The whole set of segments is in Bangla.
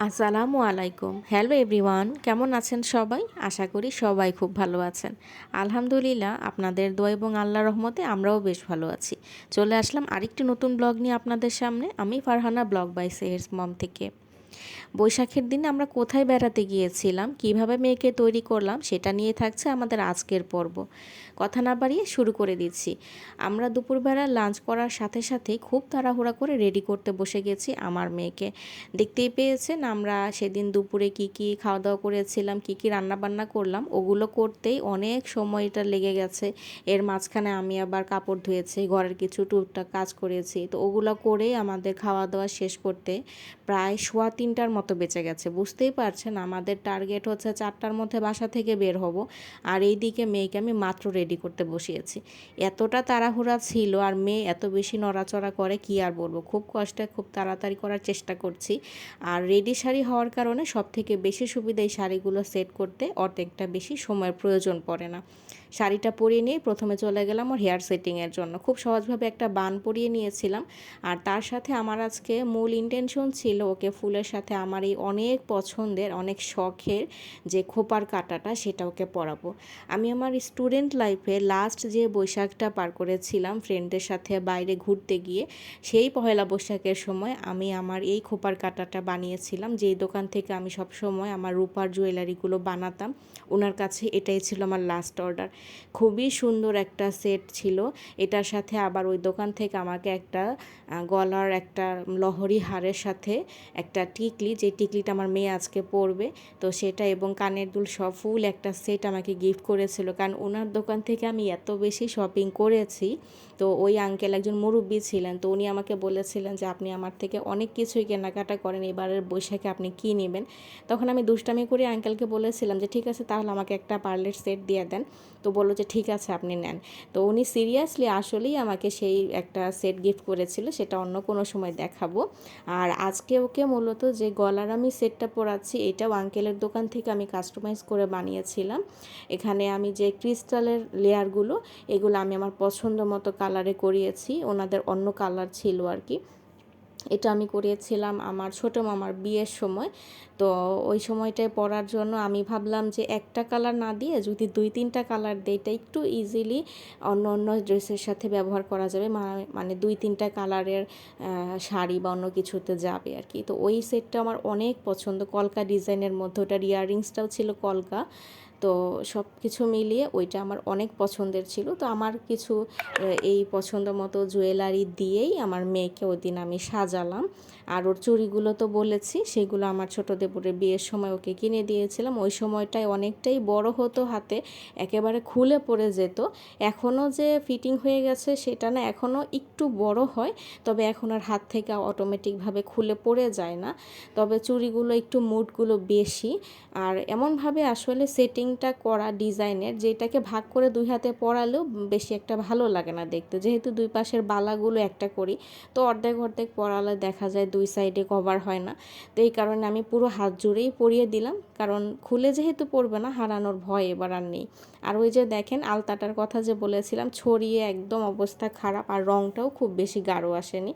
আসসালামু আলাইকুম। হ্যালো এভরিওয়ান, কেমন আছেন সবাই? আশা করি সবাই খুব ভালো আছেন। আলহামদুলিল্লাহ, আপনাদের দোয়া এবং আল্লাহর রহমতে আমরাও বেশ ভালো আছি। চলে আসলাম আরেকটি নতুন ব্লগ নিয়ে আপনাদের সামনে। আমি ফারহানা ব্লগ বাই সেহেরস মম থেকে। বৈশাখের দিনে আমরা কোথায় বেড়াতে গিয়েছিলাম, কিভাবে মেয়েকে তৈরি করলাম, সেটা নিয়ে থাকছে আমাদের আজকের পর্ব। কথা না বাড়িয়ে শুরু করে দিচ্ছি। আমরা দুপুরবেলা লাঞ্চ করার সাথে সাথেই খুব তাড়াহুড়া করে রেডি করতে বসে গেছি আমার মেয়েকে। দেখতেই পেয়েছেন আমরা সেদিন দুপুরে কি কি খাওয়া দাওয়া করেছিলাম, কি কি রান্নাবান্না করলাম, ওগুলো করতেই অনেক সময়টা লেগে গেছে। এর মাঝখানে আমি আবার কাপড় ধুয়েছি, ঘরের কিছু টুকটাক কাজ করেছি, তো ওগুলো করেই আমাদের খাওয়া দাওয়া শেষ করতে প্রায় 3:15টার মতো বেঁচে গেছে। বুঝতেই পারছেন আমাদের টার্গেট হচ্ছে 4টার মধ্যে বাসা থেকে বের হব, আর এই দিকে মেয়েকে আমি মাত্র রেডি করতে বসিয়েছি। এতটা তাড়াহুড়া ছিল, আর মেয়ে এত বেশি নড়াচড়া করে কি আর বলবো। খুব কষ্টে খুব তাড়াতাড়ি করার চেষ্টা করছি। আর রেডি শাড়ি হওয়ার কারণে সব থেকে বেশি সুবিধা এই শাড়িগুলো সেট করতে অর্ধেকটা বেশি সময়ের প্রয়োজন পড়ে না। শাড়িটা পরিয়ে নিয়ে প্রথমে চলে গেলাম ওর হেয়ার সেটিংয়ের জন্য। খুব সহজভাবে একটা বান পরিয়ে নিয়েছিলাম। আর তার সাথে আমার আজকে মূল ইন্টেনশন ছিল ওকে ফুলের সাথে আমার এই অনেক পছন্দের অনেক শখের যে খোপার কাঁটাটা সেটা ওকে পরাবো। আমি আমার স্টুডেন্ট লাইফে লাস্ট যে বৈশাখটা পার করেছিলাম ফ্রেন্ডদের সাথে বাইরে ঘুরতে গিয়ে, সেই পহেলা বৈশাখের সময় আমি আমার এই খোপার কাঁটাটা বানিয়েছিলাম। যেই দোকান থেকে আমি সব সময় আমার রূপার জুয়েলারিগুলো বানাতাম, ওনার কাছে এটাই ছিল আমার লাস্ট অর্ডার। খুবই সুন্দর একটা সেট ছিল। এটার সাথে আবার ওই দোকান থেকে আমাকে একটা গলার একটা লহরি হারের সাথে একটা টিকলি, যে টিকলিটা আমার মেয়ে আজকে পরবে, তো সেটা এবং কানের দুল সব ফুল একটা সেট আমাকে গিফট করেছিল। কারণ ওনার দোকান থেকে আমি এত বেশি শপিং করেছি। তো ওই আঙ্কেল একজন মুরব্বি ছিলেন, তো উনি আমাকে বলেছিলেন যে আপনি আমার থেকে অনেক কিছুই কেনাকাটা করেন, এবারের বৈশাখে আপনি কী নেবেন। তখন আমি দুষ্টামি করে আঙ্কেলকে বলেছিলাম যে ঠিক আছে, তাহলে আমাকে একটা পার্লের সেট দিয়ে দেন। তো বললো যে ঠিক আছে আপনি নেন। তো উনি সিরিয়াসলি আসলেই আমাকে সেই একটা সেট গিফট করেছিল, সেটা অন্য কোনো সময় দেখাবো। আর আজকে ওকে মূলত যে গলার আমি সেটটা পরাচ্ছি, এটাও আঙ্কেলের দোকান থেকে আমি কাস্টমাইজ করে বানিয়েছিলাম। এখানে আমি যে ক্রিস্টালের লেয়ারগুলো, এগুলো আমি আমার পছন্দ মতো কালারে করিয়েছি, ওনাদের অন্য কালার ছিল আর কি। এটা আমি করিয়েছিলাম আমার ছোটো মামার বিয়ের সময়। তো ওই সময়টায় পরার জন্য আমি ভাবলাম যে একটা কালার না দিয়ে যদি 2-3টা কালার দিই, এটা একটু ইজিলি অন্য অন্য ড্রেসের সাথে ব্যবহার করা যাবে, মানে 2-3টা কালারের শাড়ি বা অন্য কিছুতে যাবে আর কি। তো ওই সেটটা আমার অনেক পছন্দ, কলকা ডিজাইনের মধ্যে, ওটার ইয়াররিংসটাও ছিল কলকা। তো সব কিছু মিলিয়ে ওইটা আমার অনেক পছন্দের ছিল। তো আমার কিছু এই পছন্দ মতো জুয়েলারি দিয়েই আমার মেয়েকে ওই দিন আমি সাজালাম। আর ওর চুড়িগুলো তো বলেছি, সেগুলো আমার ছোটো দেবরের বিয়ের সময় ওকে কিনে দিয়েছিলাম। ওই সময়টায় অনেকটাই বড় হতো হাতে, একেবারে খুলে পড়ে যেত। এখনও যে ফিটিং হয়ে গেছে সেটা না, এখনও একটু বড় হয়, তবে এখন আর হাত থেকে অটোমেটিকভাবে খুলে পড়ে যায় না। তবে চুড়িগুলো একটু মুডগুলো বেশি। আর এমনভাবে আসলে সেটিংটা করা ডিজাইনের, যেটাকে ভাগ করে দুই হাতে পরালেও বেশি একটা ভালো লাগে না দেখতে। যেহেতু দুই পাশের বালাগুলো একটা করি, তো অর্ধেক অর্ধেক পরালে দেখা যায় দুই সাইডে কভার হয় না। তো এই কারণে আমি পুরো হাত জুড়েই পরিয়ে দিলাম, কারণ খুলে যেহেতু পড়বে না, হারানোর ভয় এবার আর নেই। আর ওই যে দেখেন আলতাটার কথা যে বলেছিলাম, ছড়িয়ে একদম অবস্থা খারাপ, আর রঙটাও খুব বেশি গাঢ় আসেনি।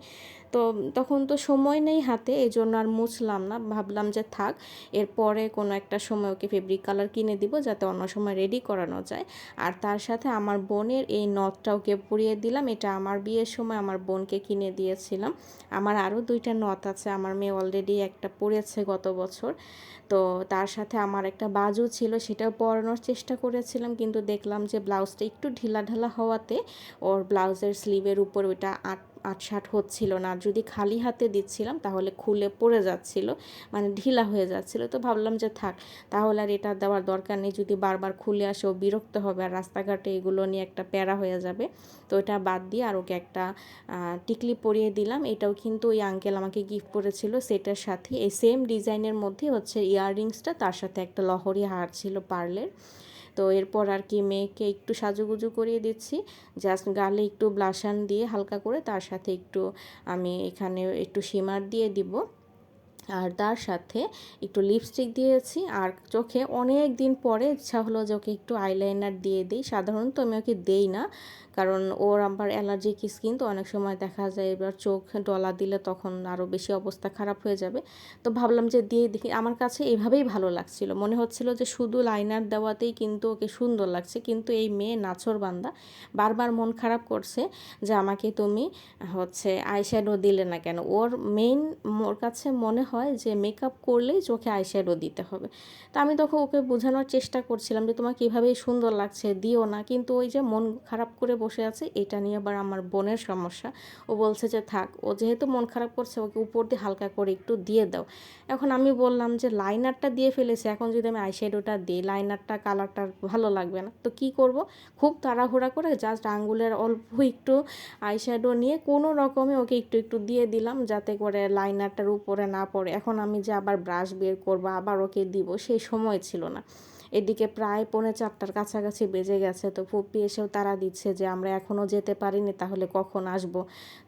তো তখন তো সময় নেই হাতে, এই জন্য আর মুছলাম না, ভাবলাম যে থাক, এরপরে কোনো একটা সময় ওকে ফেব্রিক কালার কিনে দিব যাতে অন্য সময় রেডি করানো যায়। আর তার সাথে আমার বোনের এই নথটা ওকে পরিয়ে দিলাম, এটা আমার বিয়ের সময় আমার বোনকে কিনে দিয়েছিলাম। আমার আরও 2টা নথ আছে, আমার মেয়ে অলরেডি একটা পরেছে গত বছর। তো তার সাথে আমার একটা বাজু ছিল, সেটাও পরানোর চেষ্টা করেছিলাম, কিন্তু দেখলাম যে ব্লাউজটা একটু ঢিলা ঢালা হওয়াতে ওর ব্লাউজের স্লিভের উপর ওইটা আটসাট হচ্ছিল না। আর যদি খালি হাতে দিচ্ছিলাম তাহলে খুলে পড়ে যাচ্ছিল, মানে ঢিলা হয়ে যাচ্ছিল। তো ভাবলাম যে থাক, তাহলে আর এটা দেওয়ার দরকার নেই, যদি বারবার খুলে আসে ও বিরক্ত হবে, আর রাস্তাঘাটে এগুলো নিয়ে একটা প্যারা হয়ে যাবে। তো এটা বাদ দিয়ে আর ওকে একটা টিকলি পরিয়ে দিলাম। এটাও কিন্তু ওই আঙ্কেল আমাকে গিফট করেছিল সেটার সাথে, এই সেম ডিজাইনের মধ্যে হচ্ছে ইয়াররিংসটা, তার সাথে একটা লহরি হার ছিল পার্লের। তো এরপর আর কি মেয়েকে একটু সাজুগুজু করিয়ে দিচ্ছি, জাস্ট গালে একটু ব্লাশান দিয়ে হালকা করে, তার সাথে একটু আমি এখানে একটু শিমার দিয়ে দিব। আর তার সাথে একটু লিপস্টিক দিয়েছি। আর চোখে অনেক দিন পরে ইচ্ছা হলো যে ওকে একটু আইলাইনার দিয়ে দিই। সাধারণত আমি ওকে দেই না, কারণ ওর আবার অ্যালার্জিক স্কিন, তো অনেক সময় দেখা যায় এবার চোখ ডলা দিলে তখন আরও বেশি অবস্থা খারাপ হয়ে যাবে। তো ভাবলাম যে দিয়ে দেখি, আমার কাছে এভাবেই ভালো লাগছিল, মনে হচ্ছিল যে শুধু লাইনার দেওয়াতেই কিন্তু ওকে সুন্দর লাগছে। কিন্তু এই মেয়ে নাছোড়বান্দা বারবার মন খারাপ করছে যে আমাকে তুমি আইশ্যাডো দিলে না কেন। ওর কাছে মনে হয় যে মেকআপ করলেই চোখে আইশ্যাডো দিতে হবে। তা আমি তখন ওকে বোঝানোর চেষ্টা করছিলাম যে তোমাকে কীভাবেই সুন্দর লাগছে, দিও না। কিন্তু ওই যে মন খারাপ করে বসে আছে, এটা নিয়ে আবার আমার বোনের সমস্যা। ও বলছে যে থাক, ও যেহেতু মন খারাপ করছে ওকে উপর দিয়ে হালকা করে একটু দিয়ে দাও। এখন আমি বললাম যে লাইনারটা দিয়ে ফেলেছি, এখন যদি আমি আইশ্যাডোটা দিই, লাইনারটা কালারটা ভালো লাগবে না, তো কি করব। খুব তাড়াহুড়া করে জাস্ট আঙ্গুলের অল্প একটু আইশ্যাডো নিয়ে কোনো রকমে ওকে একটু একটু দিয়ে দিলাম, যাতে করে লাইনারটার উপরে না পড়ে। এখন আমি যে আবার ব্রাশ বের করবো, আবার ওকে দিব, সেই সময় ছিল না। এদিকে প্রায় 3:45 কাছাকাছি বেজে গেছে। তো ফুপি এসেও তাড়া দিচ্ছে যে আমরা এখনও যেতে পারিনি, তাহলে কখন আসবো,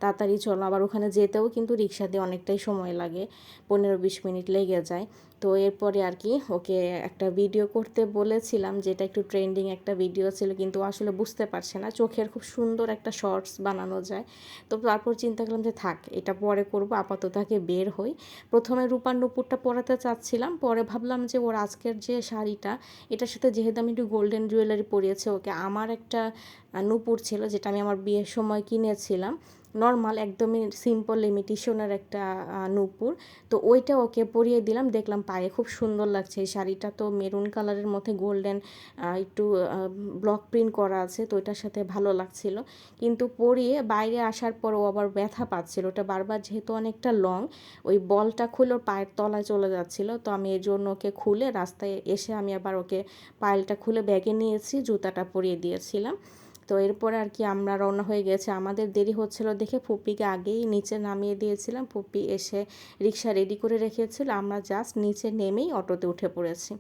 তাড়াতাড়ি চলো। আবার ওখানে যেতেও কিন্তু রিক্সা দিয়ে অনেকটাই সময় লাগে, 15-20 মিনিট লেগে যায়। তো এরপরে আর কি ওকে একটা ভিডিও করতে বলেছিলাম, যেটা একটু ট্রেন্ডিং একটা ভিডিও ছিল, কিন্তু আসলে বুঝতে পারছে না। চোখের খুব সুন্দর একটা শর্টস বানানো যায়। তো তারপর চিন্তা করলাম যে থাক, এটা পরে করব, আপাতত তাকে বের হই। প্রথমে রূপার নুপুরটা পরাতে চাচ্ছিলাম, পরে ভাবলাম যে ওর আজকের যে শাড়িটা, এটার সাথে যেহেতু আমি একটু গোল্ডেন জুয়েলারি পরিয়েছি ওকে, আমার একটা নুপুর ছিল যেটা আমি আমার বিয়ের সময় কিনেছিলাম, নর্মাল একদমই সিম্পল ইমিটেশনের একটা নূপুর। তো ওইটা ওকে পরিয়ে দিলাম, দেখলাম পায়ে খুব সুন্দর লাগছে। এই শাড়িটা তো মেরুন কালারের মধ্যে গোল্ডেন একটু ব্লক প্রিন্ট করা আছে, তো ওইটার সাথে ভালো লাগছিল। কিন্তু পরিয়ে বাইরে আসার পর ও আবার ব্যথা পাচ্ছিল, ওটা বারবার যেহেতু অনেকটা লং, ওই বলটা খুলে ওর পায়ের তলায় চলে যাচ্ছিল। তো আমি এই জন্য ওকে খুলে রাস্তায় এসে আমি আবার ওকে পায়েলটা খুলে ব্যাগে নিয়েছি, জুতাটা পরিয়ে দিয়েছিলাম। তো এরপরে আর কি আমরা রওনা হয়ে গেছে। আমাদের দেরি হচ্ছিল দেখে ফুপিকে আগেই নিচে নামিয়ে দিয়েছিলাম। ফুপি এসে রিক্সা রেডি করে রেখেছিল, আমরা জাস্ট নিচে নেমেই অটোতে উঠে পড়েছি।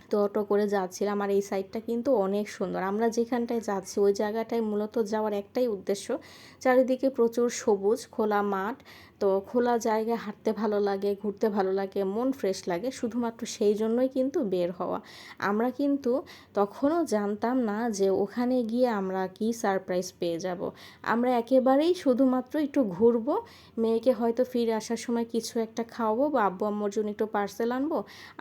তো অটো করে যাচ্ছিলাম। আর এই সাইডটা কিন্তু অনেক সুন্দর, আমরা যেখানটায় যাচ্ছি ওই জায়গাটায় মূলত যাওয়ার একটাই উদ্দেশ্য, চারিদিকে প্রচুর সবুজ খোলা মাঠ। তো খোলা জায়গায় হাঁটতে ভালো লাগে, ঘুরতে ভালো লাগে, মন ফ্রেশ লাগে, শুধুমাত্র সেই জন্যই কিন্তু বের হওয়া। আমরা কিন্তু তখনও জানতাম না যে ওখানে গিয়ে আমরা কি সারপ্রাইজ পেয়ে যাব। আমরা একেবারেই শুধুমাত্র একটু ঘুরবো, মেয়েকে হয়তো ফিরে আসার সময় কিছু একটা খাওয়াবো বা আব্বু আম্মুর জন্য একটু পার্সেল আনবো,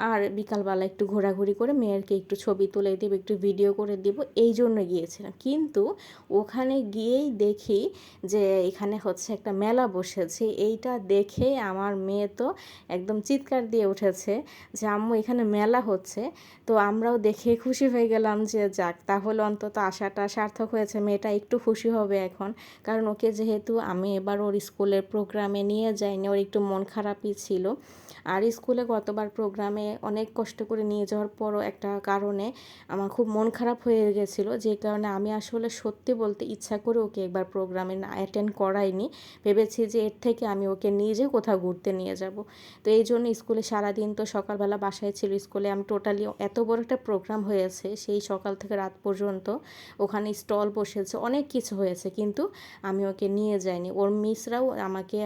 আর বিকালবেলা একটু ঘোরাঘুরি করে মেয়েরকে একটু ছবি তুলে দেবো, একটু ভিডিও করে দেব, এই জন্য গিয়েছিলাম। কিন্তু ওখানে গিয়েই দেখি যে এখানে একটা মেলা বসেছে। এইটা দেখে আমার মেয়ে তো একদম চিৎকার দিয়ে উঠেছে যে আম্মু এখানে মেলা হচ্ছে। তো আমরাও দেখে খুশি হয়ে গেলাম যে যাক, তাহলে অন্তত আশাটা সার্থক হয়েছে, মেয়েটা একটু খুশি হবে এখন। কারণ ওকে যেহেতু আমি এবার ওর স্কুলের প্রোগ্রামে নিয়ে যাইনি, ওর একটু মন খারাপই ছিল। আর স্কুলে গতবার প্রোগ্রামে অনেক কষ্ট করে নিয়ে যাওয়ার পরও একটা কারণে আমার খুব মন খারাপ হয়ে গেছিলো, যে কারণে আমি আসলে সত্যি বলতে ইচ্ছা করে ওকে একবার প্রোগ্রামে না অ্যাটেন্ড করাইনি। ভেবেছি যে এর থেকে আমি ওকে নিজে কোথাও ঘুরতে নিয়ে যাব। তো এই জন্য স্কুলে সারাদিন তো সকালবেলা বাসায় ছিল, স্কুলে আমি টোটালি এত বড় একটা প্রোগ্রাম হয়েছে, সেই সকাল থেকে রাত পর্যন্ত ওখানে স্টল বসেছে, অনেক কিছু হয়েছে, কিন্তু আমি ওকে নিয়ে যাইনি। ওর মিসরাও আমাকে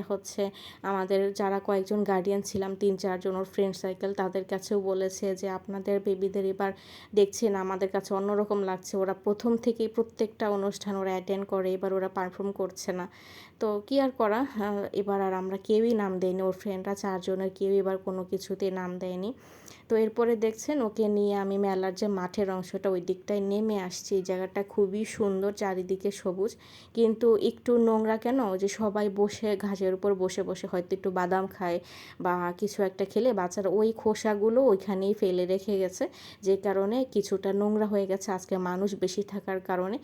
আমাদের যারা কয়েকজন গার্ডিয়ান ছিলাম 3-4 জন ওর ফ্রেন্ড সার্কেল, তাদের কাছেও বলেছে যে আপনাদের বেবিদের এবার দেখছি না, আমাদের কাছে অন্যরকম লাগছে, ওরা প্রথম থেকেই প্রত্যেকটা অনুষ্ঠান ওরা অ্যাটেন্ড করে, এবার ওরা পারফর্ম করছে না। তো কী আর করা, এবার আর আমরা কেউই নাম দেয়নি, ওর ফ্রেন্ডরা 4 জনের কেউ এবার কোনো কিছুতেই নাম দেয়নি। তো এরপরে দেখছেন ওকে নিয়ে আমি মেলার যে মাঠের অংশটা ওই দিকটায় নেমে আসছি। এই জায়গাটা খুবই সুন্দর, চারিদিকে সবুজ, কিন্তু একটু নোংরা কেন, যে সবাই বসে ঘাসের উপর বসে বসে হয়তো একটু বাদাম খায় বা কিছু একটা খেলে বাচ্চারা ওই খোসাগুলো ওইখানেই ফেলে রেখে গেছে, যে কারণে কিছুটা নোংরা হয়ে গেছে আজকে মানুষ বেশি থাকার কারণে।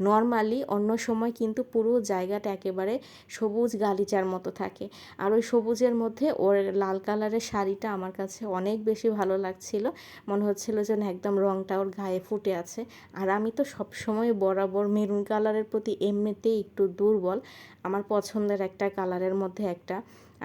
নর্মালি অন্য সময় কিন্তু পুরো জায়গাটা একেবারে সবুজ গালিচার মতো থাকে। আর ওই সবুজের মধ্যে ওর লাল কালারের শাড়িটা আমার কাছে অনেক বেশি ভালো লাগছিল, মনে হচ্ছিল যেন একদম রঙটা ওর গায়ে ফুটে আছে। আর আমি তো সবসময় বরাবর মেরুন কালারের প্রতি এমনিতেই একটু দুর্বল, আমার পছন্দের একটা কালারের মধ্যে একটা।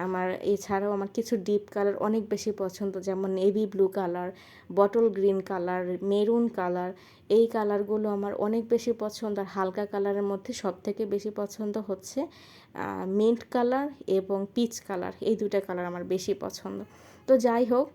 আমার এছাড়াও আমার কিছু ডিপ কালার অনেক বেশি পছন্দ, যেমন navy blue colour, bottle green colour, maroon colour, এই কালারগুলো আমার অনেক বেশি পছন্দ। আর হালকা কালারের মধ্যে সবথেকে বেশি পছন্দ হচ্ছে মিন্ট কালার এবং পিচ কালার, এই দুইটা কালার আমার বেশি পছন্দ। তো যাই হোক,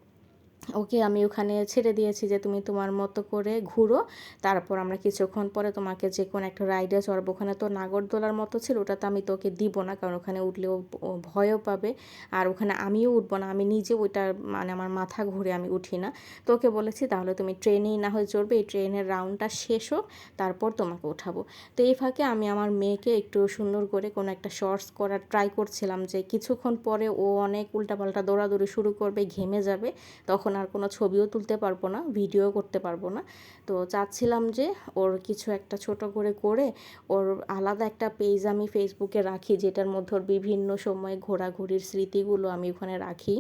ওকে আমি ওখানে ছেড়ে দিয়েছি যে তুমি তোমার মতো করে ঘুরো, তারপর আমরা কিছুক্ষণ পরে তোমাকে যে কোনো একটা রাইডে চড়বো। ওখানে তো নাগরদোলার মতো ছিল, ওটা তো আমি তোকে দিব না, কারণ ওখানে উঠলেও ও ভয়ও পাবে, আর ওখানে আমিও উঠবো না, আমি নিজে ওইটা মানে আমার মাথা ঘুরে আমি উঠি না। তোকে বলেছি তাহলে তুমি ট্রেনেই না হয়ে চড়বে, এই ট্রেনের রাউন্ডটা শেষ হোক তারপর তোমাকে উঠাবো। তো এই ফাঁকে আমি আমার মেয়েকে একটু সুন্দর করে কোনো একটা শর্টস করার ট্রাই করছিলাম, যে কিছুক্ষণ পরে ও অনেক উল্টাপাল্টা দৌড়াদৌড়ি শুরু করবে, ঘেমে যাবে, তখন আর কোনো ছবিও তুলতে পারবো না, ভিডিও করতে পারবো না। তো চাচ্ছিলাম যে ওর কিছু একটা ছোট করে ওর আলাদা একটা পেজ আমি ফেসবুকে রাখি, যেটার মধ্যে ওর বিভিন্ন সময় ঘোরাঘুরির স্মৃতিগুলো আমি ওখানে রাখি।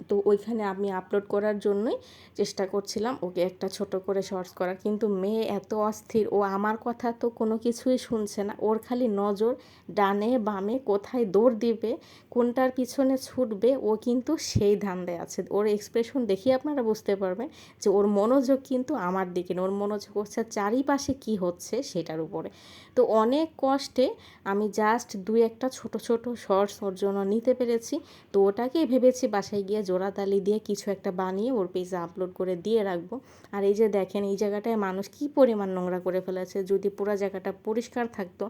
তো ওইখানে আমি আপলোড করার জন্যই চেষ্টা করছিলাম ওকে একটা ছোট করে শর্টস করার, কিন্তু মেয়ে এত অস্থির, ও আমার কথা তো কোনো কিছুই শুনছে না, ওর খালি নজর ডানে বামে, কোথায় দৌড় দিবে, কোনটার পিছনে ছুটবে, ও কিন্তু সেই ধান্দায় আছে। ওর এক্সপ্রেশন দেখি আপনারা বুঝতে পারবেন যে ওর মনোযোগ কিন্তু আমার দিকে না, ওর মনোযোগ হচ্ছে চারিপাশে কি হচ্ছে সেটার উপরে। তো অনেক কষ্টে আমি জাস্ট দুই একটা ছোট ছোট শর্টস ওর জন্য নিতে পেরেছি। তো ওটাকেই ভেবেছি বাসায় গিয়ে জোড়াতালি দিয়ে কিছু একটা বানিয়ে ওর পেজে আপলোড করে দিয়ে রাখবো। আর এই যে দেখেন, এই জায়গাটায় মানুষ কী পরিমাণ নোংরা করে ফেলেছে, যদি পুরো জায়গাটা পরিষ্কার থাকতো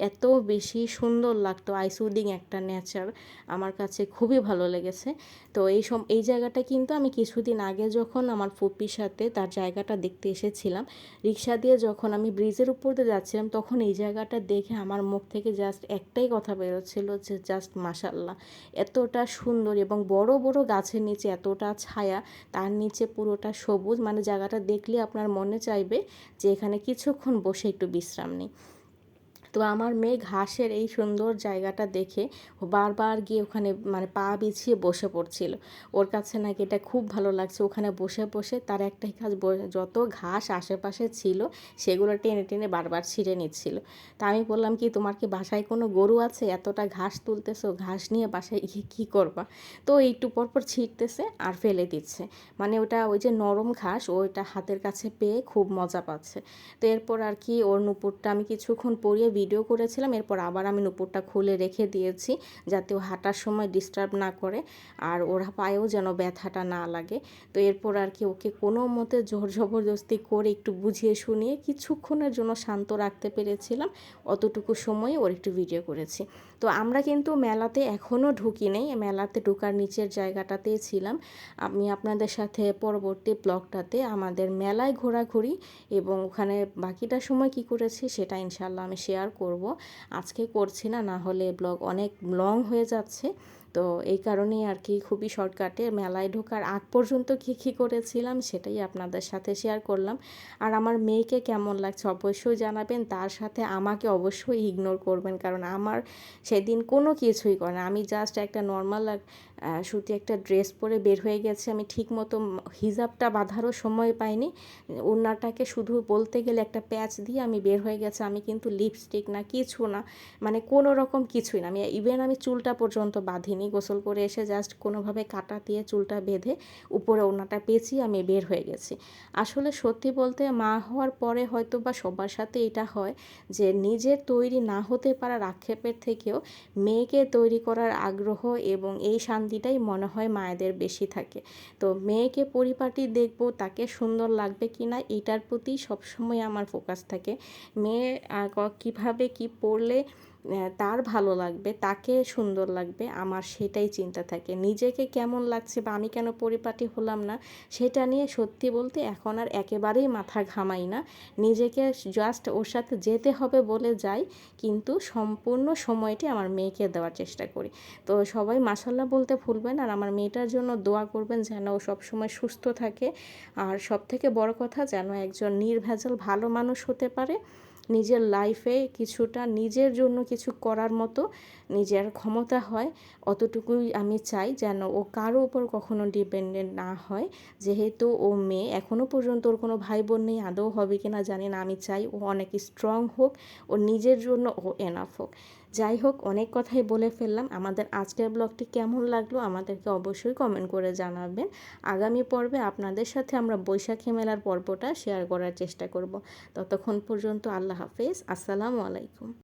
এত বেশি সুন্দর লাগতো। আইসুদিং একটা নেচার, আমার কাছে খুবই ভালো লেগেছে। তো এই জায়গাটা কিন্তু আমি কিছুদিন আগে যখন আমার ফুপির সাথে তার জায়গাটা দেখতে এসেছিলাম, রিক্সা দিয়ে যখন আমি ব্রিজের উপর দিয়ে যাচ্ছিলাম, তখন এই জায়গাটা দেখে আমার মুখ থেকে জাস্ট একটাই কথা বেরোচ্ছিল যে জাস্ট মাশাল্লাহ, এতটা সুন্দর, এবং বড় বড় গাছের নিচে এতটা ছায়া, তার নিচে পুরোটা সবুজ, মানে জায়গাটা দেখলে আপনার মনে চাইবে যে এখানে কিছুক্ষণ বসে একটু বিশ্রাম নিই। তো আমার মেয়ে ঘাসের এই সুন্দর জায়গাটা দেখে ও বারবার গিয়ে ওখানে মানে পা বিছিয়ে বসে পড়ছিল। ওর কাছে নাকি এটা খুব ভালো লাগছে, ওখানে বসে বসে তার একটাই কাজ, যত ঘাস আশেপাশে ছিল সেগুলো টেনে টেনে বারবার ছিঁড়ে নিচ্ছিল। তা আমি বললাম কি, তোমার কি বাসায় কোনো গরু আছে, এতটা ঘাস তুলতেছো, ঘাস নিয়ে বাসায় গিয়ে কী করবা? তো একটু পরপর ছিঁড়তেছে আর ফেলে দিচ্ছে, মানে ওটা ওই যে নরম ঘাস, ওইটা হাতের কাছে পেয়ে খুব মজা পাচ্ছে। তো এরপর আর কি ওর নুপুরটা আমি কিছুক্ষণ পরিয়ে ভিডিও করেছিলাম, এরপর আবার আমি নুপুরটা খুলে রেখে দিয়েছি যাতে ও হাঁটার সময় ডিস্টার্ব না করে, আর ওর পায়েও যেন ব্যথাটা না লাগে। তো এরপর আর কি ওকে কোনো মতে জোর জবরদস্তি করে একটু বুঝিয়ে শুনিয়ে কিছুক্ষণের জন্য শান্ত রাখতে পেরেছিলাম, অতটুকু সময়ে ওর একটু ভিডিও করেছি। তো আমরা কিন্তু মেলাতে এখনও ঢুকি নেই, মেলাতে ঢোকার নিচের জায়গাটাতেই ছিলাম। আমি আপনাদের সাথে পরবর্তী ব্লগটাতে আমাদের মেলায় ঘোরাঘুরি এবং ওখানে বাকিটা সময় কি করেছি সেটা ইনশাল্লাহ আমি শেয়ার করব। আজকে করছি না, না হলে ব্লগ অনেক লং হয়ে যাচ্ছে। তো এই কারণেই আর কি খুবই শর্টকাটে মেলায় ঢোকার আগ পর্যন্ত কী কী করেছিলাম সেটাই আপনাদের সাথে শেয়ার করলাম। আর আমার মেয়েকে কেমন লাগছে অবশ্যই জানাবেন, তার সাথে আমাকে অবশ্যই ইগনোর করবেন, কারণ আমার সেদিন কোনো কিছুই করে না, আমি জাস্ট একটা নর্মাল সুতি একটা ড্রেস পরে বের হয়ে গেছে, আমি ঠিকমতো হিজাবটা বাঁধারও সময় পাইনি, ওড়নাটাকে শুধু বলতে গেলে একটা প্যাচ দিয়ে আমি বের হয়ে গেছে। আমি কিন্তু লিপস্টিক না কিছু না, মানে কোনো রকম কিছুই না, আমি চুলটা পর্যন্ত বাঁধিনি, গোসল করে এসে জাস্ট কোনোভাবে কাটা দিয়ে চুলটা বেঁধে উপরে ওড়নাটা পেঁচিয়ে আমি বের হয়ে গেছি। আসলে সত্যি বলতে মা হওয়ার পরে হয়তো বা সবার সাথে এটা হয় যে নিজের তৈরি না হতে পারার আক্ষেপের থেকেও মেয়েকে তৈরি করার আগ্রহ এবং এই শান্তিটাই মনে হয় মায়েদের বেশি থাকে। তো মেয়েকে পরিপাটি দেখবো, তাকে সুন্দর লাগবে কি না এটার প্রতি সবসময় আমার ফোকাস থাকে। মেয়ে কীভাবে কি পড়লে তার ভালো লাগবে, তাকে সুন্দর লাগবে, আমার সেটাই চিন্তা থাকে। নিজেকে কেমন লাগছে বা আমি কেন পরিপাটি হলাম না সেটা নিয়ে সত্যি বলতে এখন আর একেবারেই মাথা ঘামাই না। নিজেকে জাস্ট ওর সাথে যেতে হবে বলে যাই, কিন্তু সম্পূর্ণ সময়টি আমার মেয়েকে দেওয়ার চেষ্টা করি। তো সবাই মাশাল্লাহ বলতে ভুলবেন, আর আমার মেয়েটার জন্য দোয়া করবেন যেন ও সবসময় সুস্থ থাকে, আর সবথেকে বড় কথা যেন একজন নির্ভেজাল ভালো মানুষ হতে পারে, নিজের লাইফে কিছুটা নিজের জন্য কিছু করার মতো নিজের ক্ষমতা হয়, অতটুকুই আমি চাই, যেন ও কারো উপর কখনো ডিপেন্ডেন্ট না হয়। যেহেতু ও মেয়ে, এখনও পর্যন্ত ওর কোনো ভাই বোন নেই, আদৌ হবে কি না জানি না, আমি চাই ও অনেক স্ট্রং হোক, ও নিজের জন্য ও এনাফ হোক। যাই হোক, অনেক কথাই বলে ফেললাম। আমাদের আজকের ব্লগটি কেমন লাগলো আমাদেরকে অবশ্যই কমেন্ট করে জানাবেন। আগামী পর্বে আপনাদের সাথে আমরা বৈশাখী মেলার পর্বটা শেয়ার করার চেষ্টা করব। ততক্ষণ পর্যন্ত আল্লাহ হাফেজ, আসসালামু আলাইকুম।